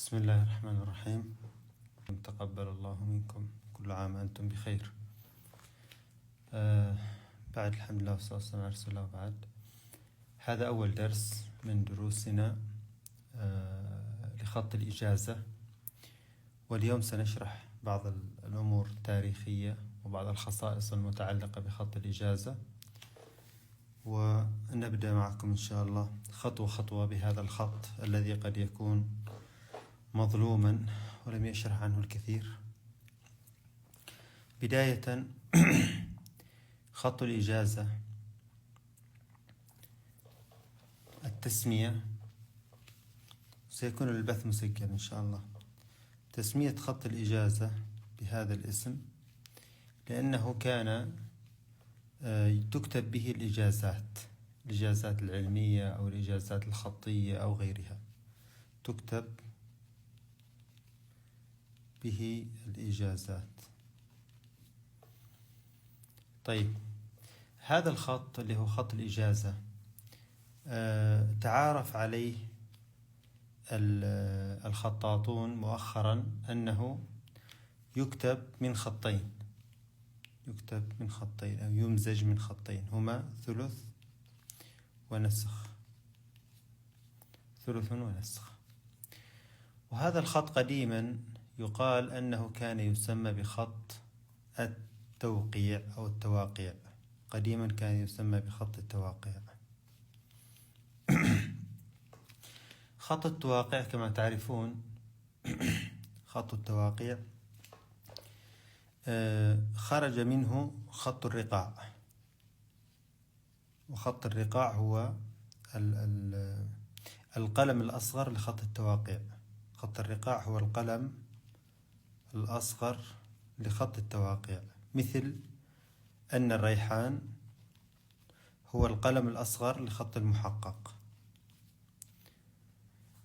بسم الله الرحمن الرحيم. تقبل الله منكم، كل عام أنتم بخير. بعد الحمد لله والصلاة والسلام على رسول الله. وبعد، هذا أول درس من دروسنا لخط الإجازة، واليوم سنشرح بعض الأمور التاريخية وبعض الخصائص المتعلقة بخط الإجازة، ونبدأ معكم إن شاء الله خطوة خطوة بهذا الخط الذي قد يكون مظلوما ولم يشرح عنه الكثير. بداية، خط الإجازة، التسمية، سيكون البث مسجل إن شاء الله. تسمية خط الإجازة بهذا الاسم لأنه كان تكتب به الإجازات العلمية أو الإجازات الخطية أو غيرها، تكتب به الإجازات. طيب، هذا الخط اللي هو خط الإجازة تعارف عليه الخطاطون مؤخرا أنه يكتب من خطين، أو يمزج من خطين، هما ثلث ونسخ. وهذا الخط قديما يقال أنه كان يسمى بخط التوقيع أو التواقيع. قديما كان يسمى بخط التواقيع. خط التواقيع كما تعرفون، خط التواقيع خرج منه خط الرقاع، وخط الرقاع هو القلم الأصغر لخط التواقيع. خط الرقاع هو القلم الأصغر لخط التواقيع، مثل أن الريحان هو القلم الأصغر لخط المحقق.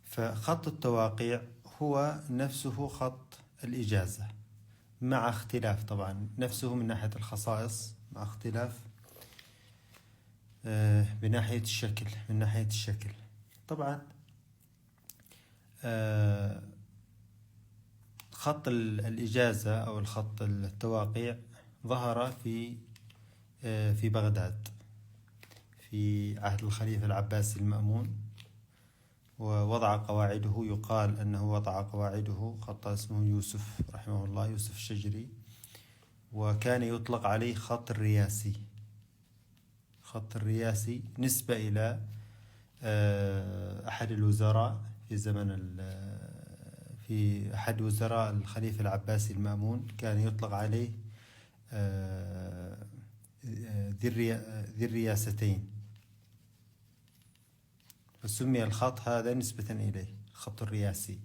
فخط التواقيع هو نفسه خط الإجازة، مع اختلاف طبعا، نفسه من ناحية الخصائص، مع اختلاف بناحية الشكل، من ناحية الشكل طبعا. خط الإجازة أو الخط التواقيع ظهر في بغداد في عهد الخليفة العباسي المأمون، ووضع قواعده، يقال أنه وضع قواعده خط اسمه يوسف رحمه الله، يوسف الشجري، وكان يطلق عليه خط الرياسي. خط الرياسي نسبة إلى أحد الوزراء في أحد وزراء الخليفة العباسي المأمون، كان يطلق عليه ذي الرياستين، فسمي الخط هذا نسبة إليه الخط الرياسي.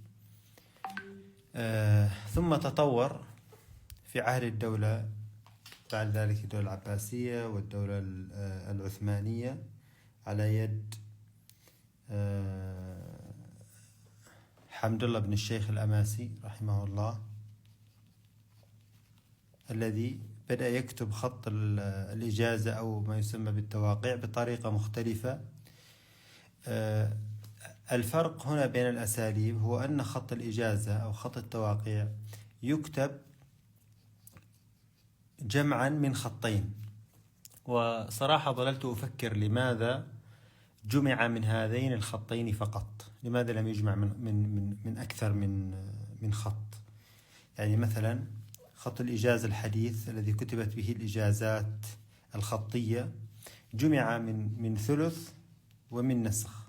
ثم تطور في عهد الدولة، بعد ذلك الدولة العباسية والدولة العثمانية على يد حمد الله بن الشيخ الأماسي رحمه الله، الذي بدأ يكتب خط الإجازة أو ما يسمى بالتواقيع بطريقة مختلفة. الفرق هنا بين الأساليب هو أن خط الإجازة أو خط التواقيع يكتب جمعا من خطين، وصراحة ظللت أفكر لماذا جمع من هذين الخطين فقط، لماذا لم يجمع من أكثر من خط. يعني مثلا خط الإجازة الحديث الذي كتبت به الإجازات الخطية جمع من ثلث ومن نسخ،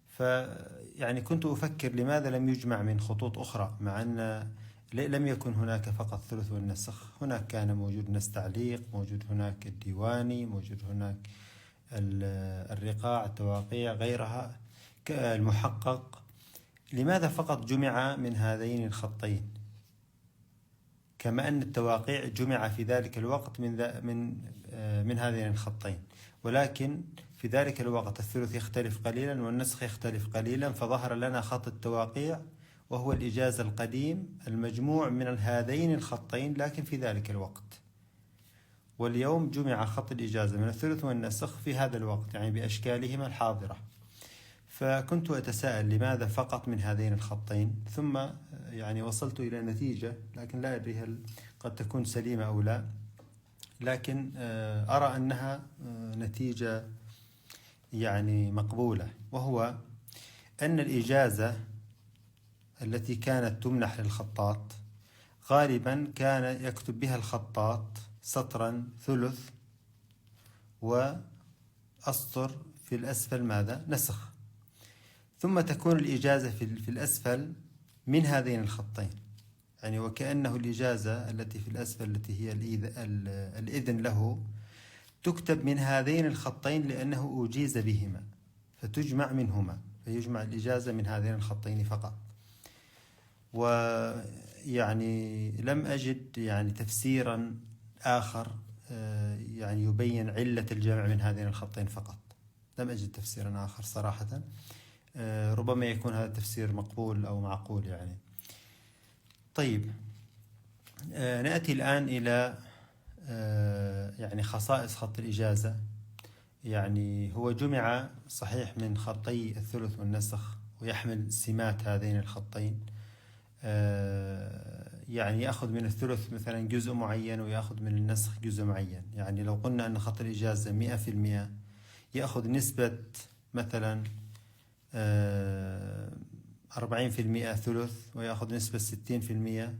فيعني كنت أفكر لماذا لم يجمع من خطوط أخرى، مع أن لم يكن هناك فقط ثلث والنسخ، هناك كان موجود نص تعليق، موجود هناك الديواني، موجود هناك الرقاع، التواقيع، غيرها، المحقق. لماذا فقط جمع من هذين الخطين، كما أن التواقيع جمع في ذلك الوقت من هذين الخطين، ولكن في ذلك الوقت الثلث يختلف قليلا والنسخ يختلف قليلا، فظهر لنا خط التواقيع وهو الإجازة القديم المجموع من هذين الخطين، لكن في ذلك الوقت. واليوم جمع خط الإجازة من الثلث والنسخ في هذا الوقت، يعني بأشكالهما الحاضرة. فكنت أتساءل لماذا فقط من هذين الخطين، ثم يعني وصلت إلى نتيجة، لكن لا أدري هل قد تكون سليمة أو لا، لكن أرى أنها نتيجة يعني مقبولة، وهو أن الإجازة التي كانت تمنح للخطاط غالبا كان يكتب بها الخطاط سطرا ثلث وأسطر في الأسفل ماذا؟ نسخ، ثم تكون الإجازة في الأسفل من هذين الخطين، يعني وكأنه الإجازة التي في الأسفل التي هي الإذن له تكتب من هذين الخطين لأنه أجيز بهما، فتجمع منهما، فيجمع الإجازة من هذين الخطين فقط. ويعني لم أجد يعني تفسيرا آخر يعني يبين علة الجمع من هذين الخطين فقط، لم أجد تفسيرا آخر صراحة. ربما يكون هذا التفسير مقبول أو معقول يعني. طيب، نأتي الآن إلى يعني خصائص خط الإجازة. يعني هو جمع صحيح من خطي الثلث والنسخ، ويحمل سمات هذين الخطين. يعني يأخذ من الثلث مثلا جزء معين، ويأخذ من النسخ جزء معين. يعني لو قلنا أن خط الإجازة 100%، يأخذ نسبة مثلا 40% ثلث، ويأخذ نسبة 60%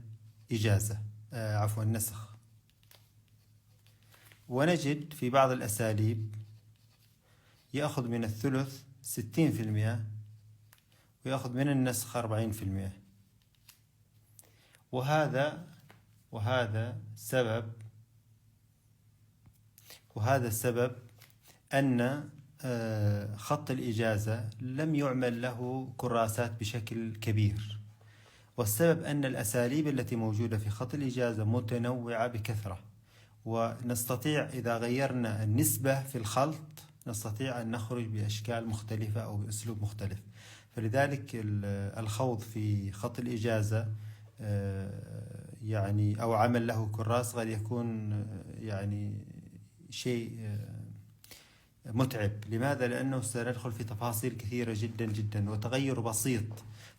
إجازة عفوا نسخ. ونجد في بعض الأساليب يأخذ من الثلث 60%، ويأخذ من النسخ 40%. وهذا السبب أن خط الإجازة لم يعمل له كراسات بشكل كبير، والسبب أن الأساليب التي موجودة في خط الإجازة متنوعة بكثرة، ونستطيع إذا غيرنا النسبة في الخلط نستطيع أن نخرج بأشكال مختلفة أو بأسلوب مختلف. فلذلك الخوض في خط الإجازة يعني أو عمل له كراس قد يكون يعني شيء متعب. لماذا؟ لأنه سندخل في تفاصيل كثيرة جدا جدا، وتغير بسيط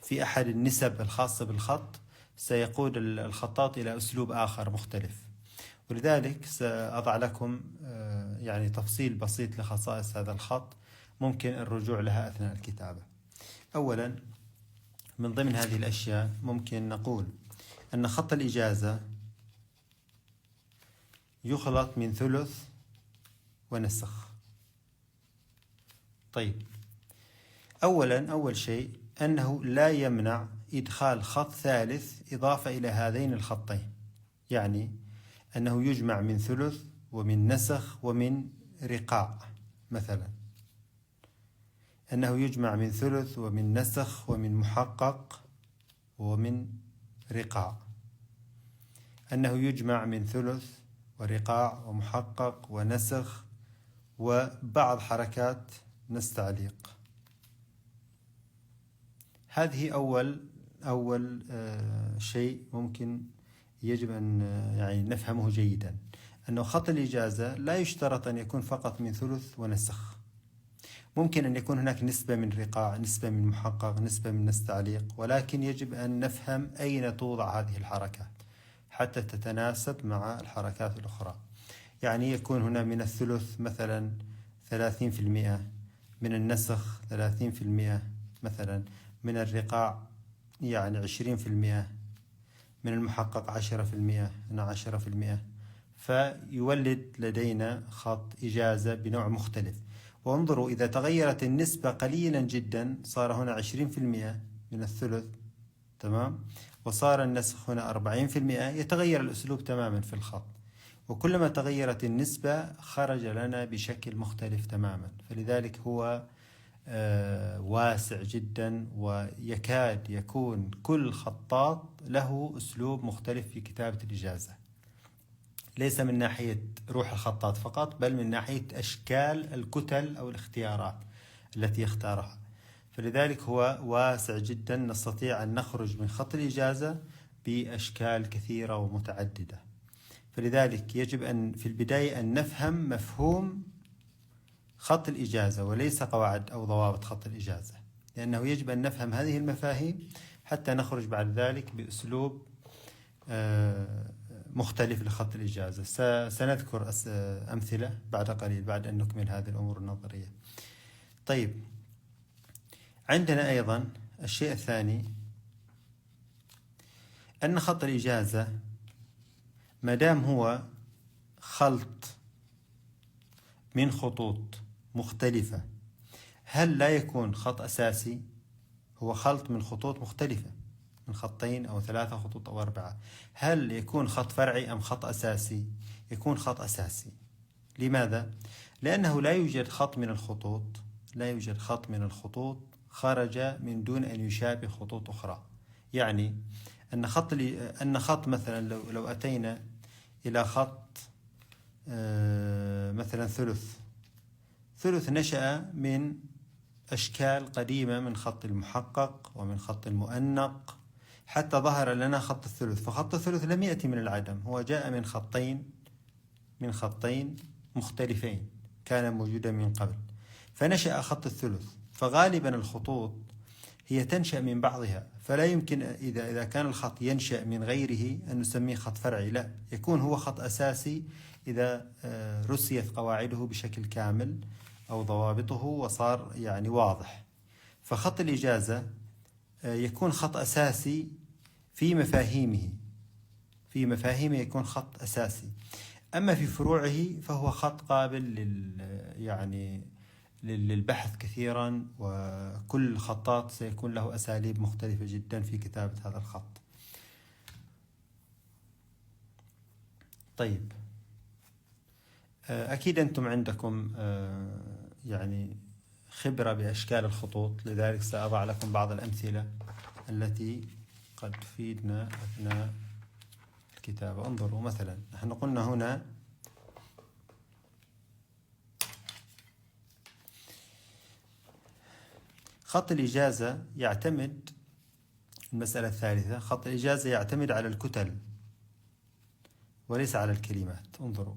في أحد النسب الخاصة بالخط سيقود الخطاط إلى أسلوب آخر مختلف. ولذلك سأضع لكم يعني تفصيل بسيط لخصائص هذا الخط ممكن الرجوع لها أثناء الكتابة. أولا، من ضمن هذه الأشياء ممكن نقول أن خط الإجازة يخلط من ثلث ونسخ. طيب، أول شيء أنه لا يمنع إدخال خط ثالث إضافة إلى هذين الخطين، يعني أنه يجمع من ثلث ومن نسخ ومن رقاع مثلا، أنه يجمع من ثلث ومن نسخ ومن محقق ومن رقاع، أنه يجمع من ثلث ورقاع ومحقق ونسخ وبعض حركات نستعليق. هذه أول شيء ممكن يجب أن يعني نفهمه جيدا، أنه خط الإجازة لا يشترط أن يكون فقط من ثلث ونسخ، ممكن أن يكون هناك نسبة من رقاع، نسبة من محقق، نسبة من نستعليق، ولكن يجب أن نفهم أين توضع هذه الحركات حتى تتناسب مع الحركات الأخرى. يعني يكون هنا من الثلث مثلا 30%، من النسخ 30% مثلا، من الرقاع يعني 20%، من المحقق 10%، هنا 10%، فيولد لدينا خط إجازة بنوع مختلف. وانظروا إذا تغيرت النسبة قليلا جدا صار هنا 20% من الثلث، تمام، وصار النسخ هنا 40%، يتغير الأسلوب تماما في الخط. وكلما تغيرت النسبة خرج لنا بشكل مختلف تماما. فلذلك هو واسع جدا، ويكاد يكون كل خطاط له أسلوب مختلف في كتابة الإجازة، ليس من ناحية روح الخطاط فقط، بل من ناحية أشكال الكتل أو الاختيارات التي يختارها. فلذلك هو واسع جدا، نستطيع أن نخرج من خط الإجازة بأشكال كثيرة ومتعددة. فلذلك يجب أن في البداية أن نفهم مفهوم خط الإجازة وليس قواعد أو ضوابط خط الإجازة. لأنه يجب أن نفهم هذه المفاهيم حتى نخرج بعد ذلك بأسلوب مختلف لخط الإجازة. سنذكر أمثلة بعد قليل بعد أن نكمل هذه الأمور النظرية. طيب، عندنا أيضا الشيء الثاني أن خط الإجازة ما دام هو خلط من خطوط مختلفة، هل لا يكون خط أساسي؟ هو خلط من خطوط مختلفة، من خطين أو 3 خطوط أو 4. هل يكون خط فرعي أم خط أساسي؟ يكون خط أساسي. لماذا؟ لأنه لا يوجد خط من الخطوط خرج من دون أن يشابه خطوط أخرى. يعني أن خط مثلا لو أتينا إلى خط مثلا ثلث نشأ من أشكال قديمة من خط المحقق ومن خط المؤنق حتى ظهر لنا خط الثلث. فخط الثلث لم يأتي من العدم، هو جاء من خطين مختلفين كان موجودا من قبل، فنشأ خط الثلث. فغالبا الخطوط هي تنشأ من بعضها، فلا يمكن إذا كان الخط ينشأ من غيره أن نسميه خط فرعي، لا، يكون هو خط أساسي إذا رسيت قواعده بشكل كامل أو ضوابطه وصار يعني واضح. فخط الإجازة يكون خط أساسي في مفاهيمه يكون خط أساسي. أما في فروعه فهو خط قابل للبحث كثيرا، وكل خطاط سيكون له أساليب مختلفة جدا في كتابة هذا الخط. طيب، أكيد أنتم عندكم يعني خبرة بأشكال الخطوط، لذلك سأضع لكم بعض الأمثلة التي قد تفيدنا أثناء الكتابة. انظروا مثلا، نحن قلنا هنا خط الإجازة يعتمد، المسألة الثالثة، خط الإجازة يعتمد على الكتل وليس على الكلمات. انظروا،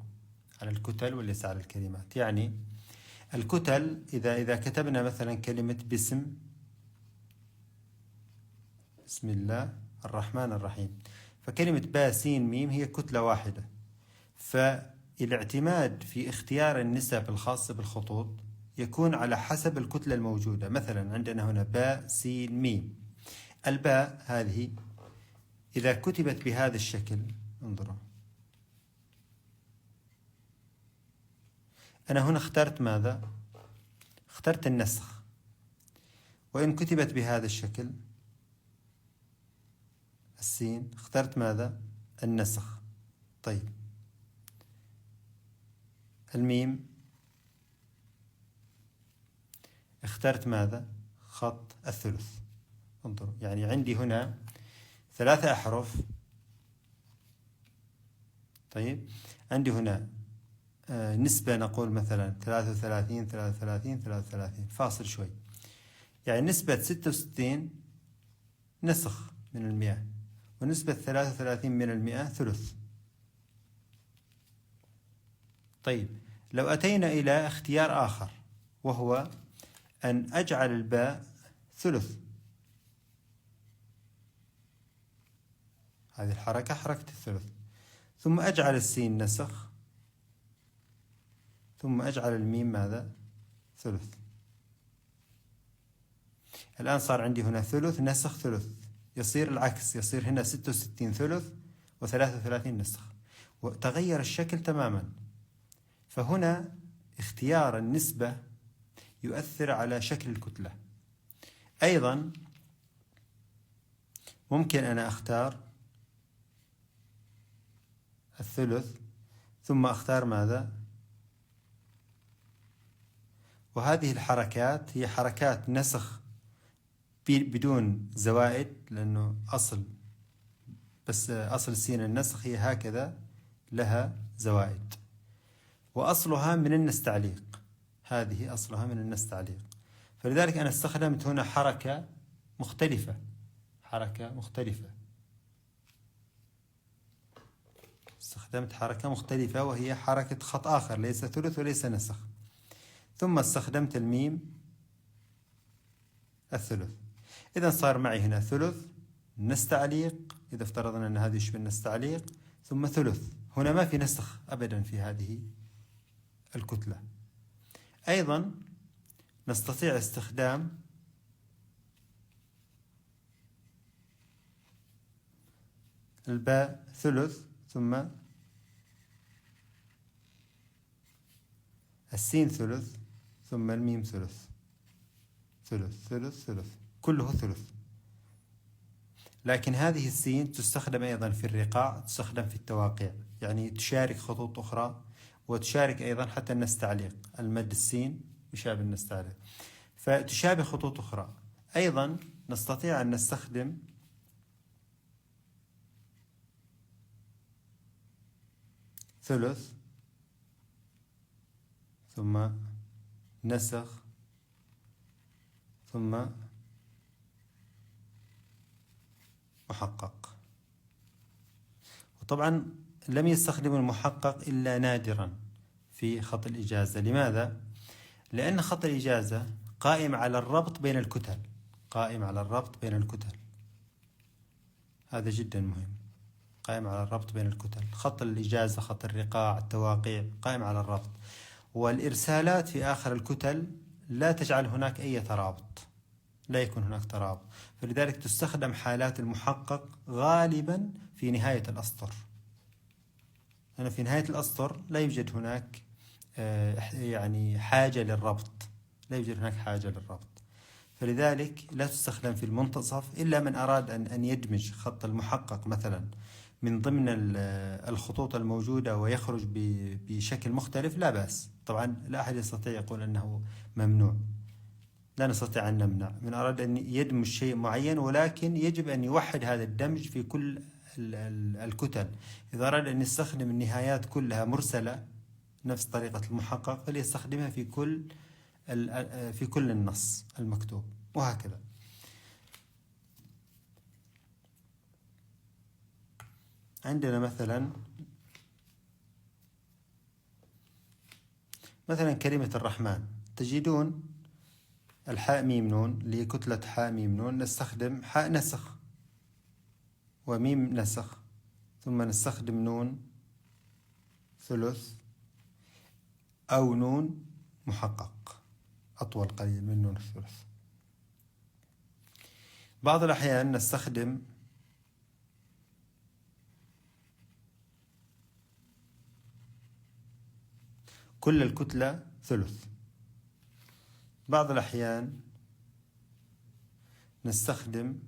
على الكتل وليس على الكلمات. يعني الكتل إذا كتبنا مثلا كلمة بسم الله الرحمن الرحيم، فكلمة با سين ميم هي كتلة واحدة. فالاعتماد في اختيار النسب الخاصة بالخطوط يكون على حسب الكتلة الموجودة. مثلا عندنا هنا با سين ميم، الباء هذه إذا كتبت بهذا الشكل، انظروا، أنا هنا اخترت ماذا؟ اخترت النسخ. وإن كتبت بهذا الشكل السين، اخترت ماذا؟ النسخ. طيب، الميم اخترت ماذا؟ خط الثلث. انظروا، يعني عندي هنا 3 أحرف. طيب، عندي هنا نسبة، نقول مثلا 33 33 33 فاصل شوي، يعني نسبة 66 نسخ من 100، ونسبة 33 من 100 ثلث. طيب، لو أتينا إلى اختيار آخر وهو أن أجعل الباء ثلث، هذه الحركة حركة الثلث، ثم أجعل السين نسخ، ثم أجعل الميم ماذا؟ ثلث. الآن صار عندي هنا ثلث نسخ ثلث، يصير العكس، يصير هنا 66 ثلث و33 نسخ، وتغير الشكل تماما. فهنا اختيار النسبة يؤثر على شكل الكتلة. أيضا ممكن أنا أختار الثلث ثم أختار ماذا؟ وهذه الحركات هي حركات نسخ بدون زوائد، لأنه أصل سين النسخ هي هكذا، لها زوائد، وأصلها من النستعليق، هذه أصلها من النستعليق. فلذلك أنا استخدمت هنا حركة مختلفة، استخدمت حركة مختلفة وهي حركة خط آخر، ليس ثلث وليس نسخ. ثم استخدمت الميم الثلث. إذا صار معي هنا ثلث نستعليق، إذا افترضنا أن هذه يشبه النستعليق، ثم ثلث. هنا ما في نسخ أبدا في هذه الكتلة. أيضا نستطيع استخدام الباء ثلث ثم السين ثلث ثم الميم ثلث، ثلث ثلث ثلث، كله ثلث. لكن هذه السين تستخدم أيضا في الرقاع، تستخدم في التواقيع، يعني تشارك خطوط أخرى، وتشارك أيضا حتى النستعليق، المد السين يشابه النستعليق، فتشابه خطوط أخرى. أيضا نستطيع أن نستخدم ثلث ثم نسخ ثم محقق. وطبعا لم يستخدم المحقق إلا نادرا في خط الإجازة. لماذا؟ لأن خط الإجازة قائم على الربط بين الكتل، قائم على الربط بين الكتل، هذا جدا مهم، قائم على الربط بين الكتل. خط الإجازة، خط الرقاع، التواقيع، قائم على الربط، والإرسالات في آخر الكتل لا تجعل هناك أي ترابط، لا يكون هناك ترابط، فلذلك تستخدم حالات المحقق غالبا في نهاية الأسطر. أنا في نهاية الأسطر لا يوجد هناك يعني حاجة للربط، لا يوجد هناك حاجة للربط، فلذلك لا تستخدم في المنتصف إلا من أراد أن يدمج خط المحقق مثلا من ضمن الخطوط الموجودة ويخرج بشكل مختلف، لا بأس. طبعا لا أحد يستطيع يقول أنه ممنوع، لا نستطيع أن نمنع. من أراد أن يدمج شيء معين، ولكن يجب أن يوحد هذا الدمج في كل الكتل. إذا أراد أن يستخدم النهايات كلها مرسلة نفس طريقة المحقق، فليستخدمها في كل النص المكتوب، وهكذا. عندنا مثلا كلمة الرحمن، تجدون الحاء ميم نون لكتلة حاء ميم نون، نستخدم حاء نسخ وميم نسخ، ثم نستخدم نون ثلث أو نون محقق أطول قليل من نون الثلث. بعض الأحيان نستخدم كل الكتلة ثلث. بعض الأحيان نستخدم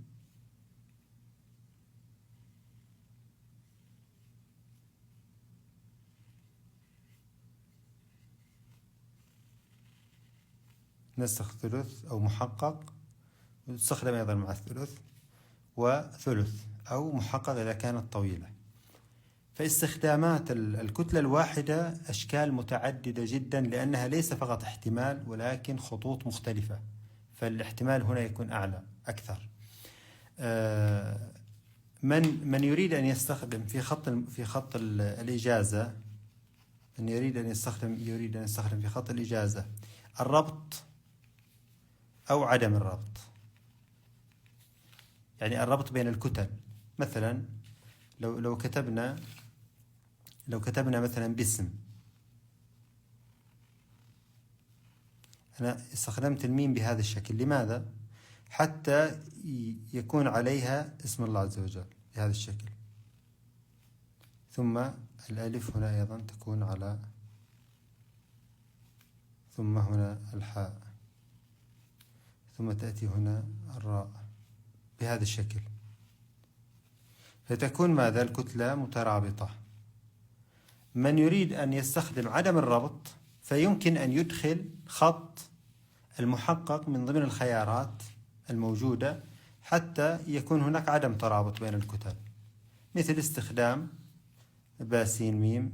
نسخ ثلث أو محقق، وتستخدم أيضا مع الثلث، وثلث أو محقق إذا كانت طويلة. فاستخدامات الكتلة الواحدة أشكال متعددة جدا، لأنها ليس فقط احتمال ولكن خطوط مختلفة، فالاحتمال هنا يكون أعلى أكثر. من يريد أن يستخدم في خط الإجازة، من يريد أن يستخدم في خط الإجازة الربط أو عدم الربط، يعني الربط بين الكتل. مثلا لو كتبنا مثلا باسم، أنا استخدمت الميم بهذا الشكل، لماذا؟ حتى يكون عليها اسم الله عز وجل بهذا الشكل، ثم الألف هنا أيضا تكون على، ثم هنا الحاء، ثم تأتي هنا الراء بهذا الشكل، فتكون ماذا؟ الكتلة مترابطة. من يريد أن يستخدم عدم الربط فيمكن أن يدخل خط المحقق من ضمن الخيارات الموجودة حتى يكون هناك عدم ترابط بين الكتل، مثل استخدام باسين ميم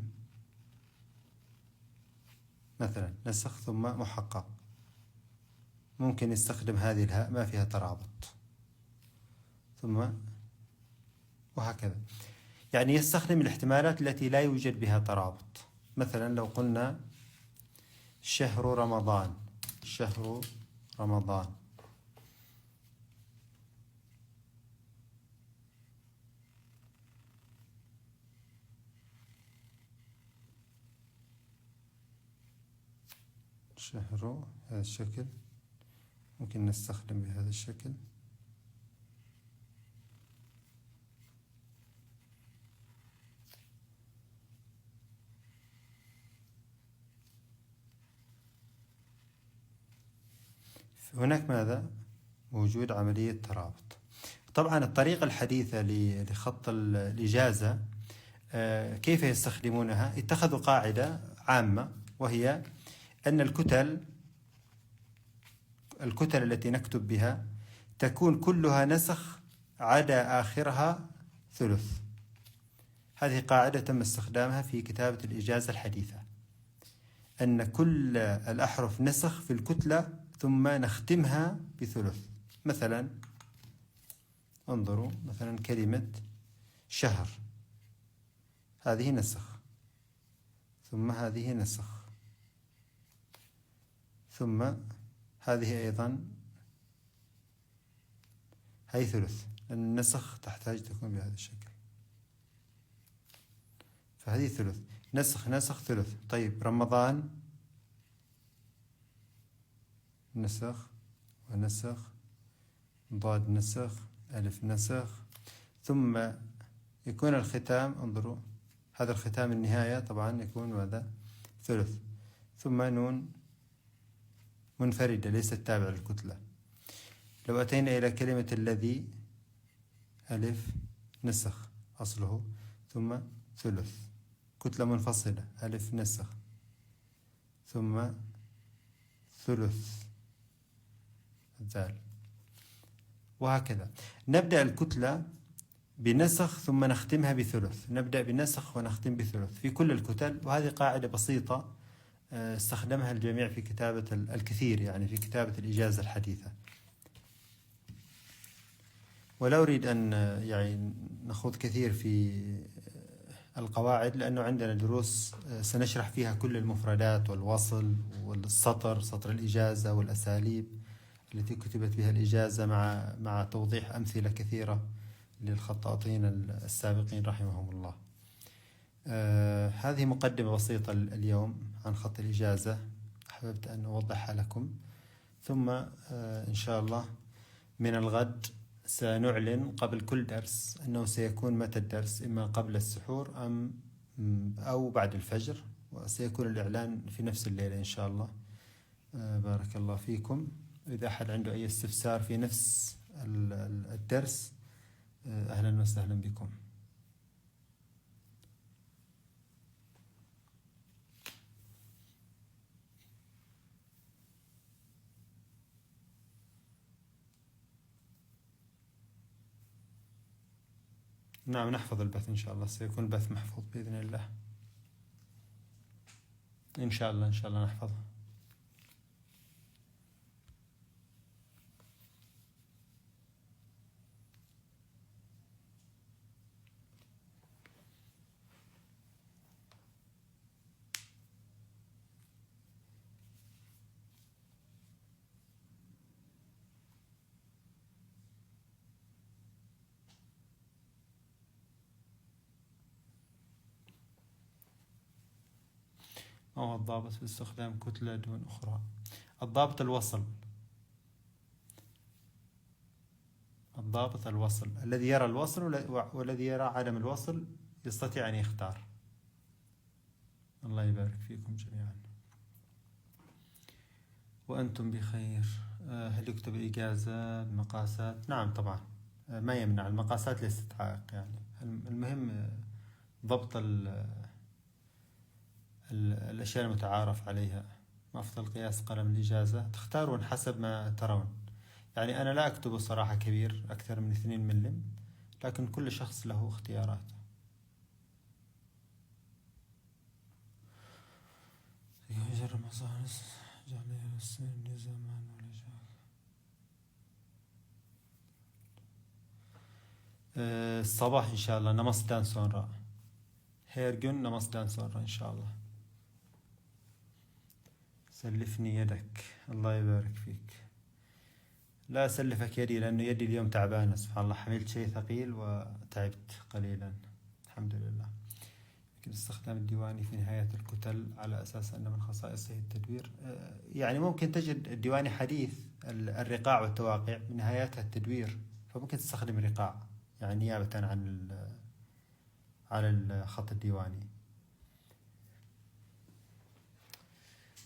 مثلا نسخ ثم محقق، ممكن يستخدم هذه الهاء ما فيها ترابط، ثم وهكذا. يعني يستخدم الاحتمالات التي لا يوجد بها ترابط. مثلا لو قلنا شهر رمضان، شهر رمضان، شهر هذا الشكل، ممكن نستخدم بهذا الشكل. هناك ماذا؟ موجود عملية ترابط. طبعا الطريقة الحديثة لخط الإجازة كيف يستخدمونها؟ اتخذوا قاعدة عامة، وهي أن الكتل التي نكتب بها تكون كلها نسخ عدا آخرها ثلث. هذه قاعدة تم استخدامها في كتابة الإجازة الحديثة، أن كل الأحرف نسخ في الكتلة ثم نختمها بثلث. مثلا انظروا، مثلا كلمة شهر، هذه نسخ، ثم هذه نسخ، ثم هذه أيضا هي ثلث، لأن النسخ تحتاج تكون بهذا الشكل. فهذه ثلث، نسخ نسخ ثلث. طيب رمضان نسخ ونسخ، ضاد نسخ، ألف نسخ، ثم يكون الختام، انظروا هذا الختام النهاية طبعا يكون ماذا؟ ثلث، ثم نون منفردة ليست تابعة للكتلة. لو أتينا إلى كلمة الذي، ألف نسخ أصله، ثم ثلث، كتلة منفصلة، ألف نسخ، ثم ثلث الذال، وهكذا. نبدأ الكتلة بنسخ ثم نختمها بثلث، نبدأ بنسخ ونختم بثلث في كل الكتل. وهذه قاعدة بسيطة استخدمها الجميع في كتابة الكثير، يعني في كتابة الإجازة الحديثة. ولا أريد أن يعني نخوض كثير في القواعد، لأنه عندنا دروس سنشرح فيها كل المفردات والوصل والسطر، سطر الإجازة والأساليب التي كتبت بها الإجازة، مع توضيح أمثلة كثيرة للخطاطين السابقين رحمهم الله. هذه مقدمة بسيطة اليوم عن خط الإجازة، أحببت أن أوضحها لكم. ثم إن شاء الله من الغد سنعلن قبل كل درس أنه سيكون متى الدرس، إما قبل السحور أو بعد الفجر، وسيكون الإعلان في نفس الليلة إن شاء الله. بارك الله فيكم. إذا أحد عنده أي استفسار في نفس الدرس أهلا وسهلا بكم. نعم نحفظ البث إن شاء الله، سيكون البث محفوظ بإذن الله. إن شاء الله نحفظه. ما هو الضابط في استخدام كتلة دون أخرى؟ الضابط الوصل، الضابط الوصل، الذي يرى الوصل والذي يرى عدم الوصل يستطيع أن يختار. الله يبارك فيكم جميعا وأنتم بخير. هل يكتب إجازة بمقاسات؟ نعم طبعا، ما يمنع، المقاسات ليست عائق يعني. المهم ضبط الأشياء المتعارف عليها. ما أفضل قياس قلم الإجازة؟ تختارون حسب ما ترون. يعني أنا لا أكتب صراحة كبير أكثر من 2 ملم، لكن كل شخص له اختياراته. الصباح إن شاء الله نمسدان سونرا هيرجن نمسدان سونرا إن شاء الله. سلفني يدك، الله يبارك فيك. لا أسلفك يدي لأنه يدي اليوم تعبانة سبحان الله، حملت شيء ثقيل وتعبت قليلا الحمد لله. يمكن استخدام الديواني في نهاية الكتل على أساس أن من خصائصه التدوير. يعني ممكن تجد الديواني حديث الرقاع والتواقيع من نهايتها التدوير، فممكن تستخدم رقاع يعني نيابة عن على الخط الديواني.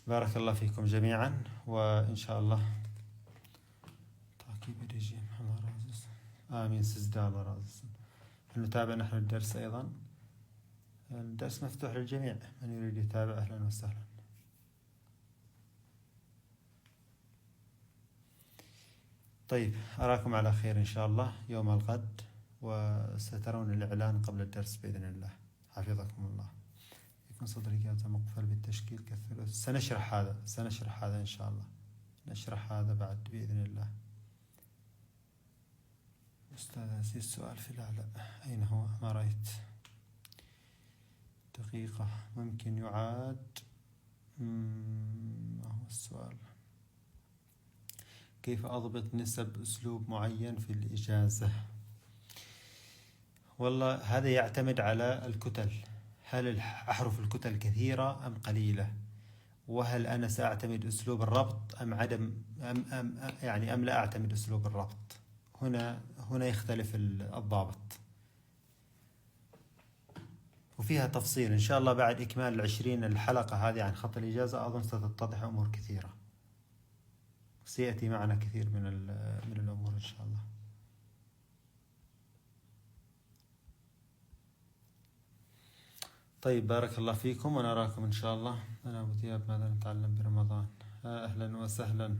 بارك الله فيكم جميعا، وإن شاء الله تعقيب الرجيم. آمين سجدال ورازس. نتابع نحن الدرس أيضا، الدرس مفتوح للجميع، من يريد يتابع أهلا وسهلا. طيب أراكم على خير إن شاء الله يوم الغد، وسترون الإعلان قبل الدرس بإذن الله. حفظكم الله. يكون صدري جاهز مقفل بالتشكيل كالثلث. سنشرح هذا إن شاء الله، نشرح هذا بعد بإذن الله. أستاذ عزيز السؤال في الأعلى أين هو؟ ما رأيت. دقيقة ممكن يعاد. ما هو السؤال؟ كيف أضبط نسب أسلوب معين في الإجازة؟ والله هذا يعتمد على الكتل، هل أحرف الكتل كثيرة أم قليلة، وهل أنا سأعتمد أسلوب الربط أم عدم أم لا أعتمد أسلوب الربط. هنا يختلف الضابط، وفيها تفصيل إن شاء الله بعد إكمال 20 الحلقة هذه عن خط الإجازة أظن ستتضح أمور كثيرة، سيأتي معنا كثير من الأمور إن شاء الله. طيب بارك الله فيكم، ونراكم إن شاء الله. أنا أبو ثياب، ماذا نتعلم برمضان؟ أهلا وسهلا.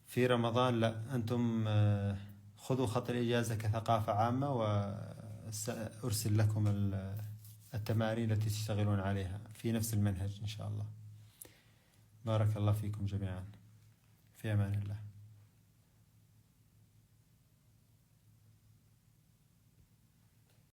في رمضان لا، أنتم خذوا خط الإجازة كثقافة عامة، وسأرسل لكم التمارين التي تشتغلون عليها في نفس المنهج إن شاء الله. بارك الله فيكم جميعا، في أمان الله.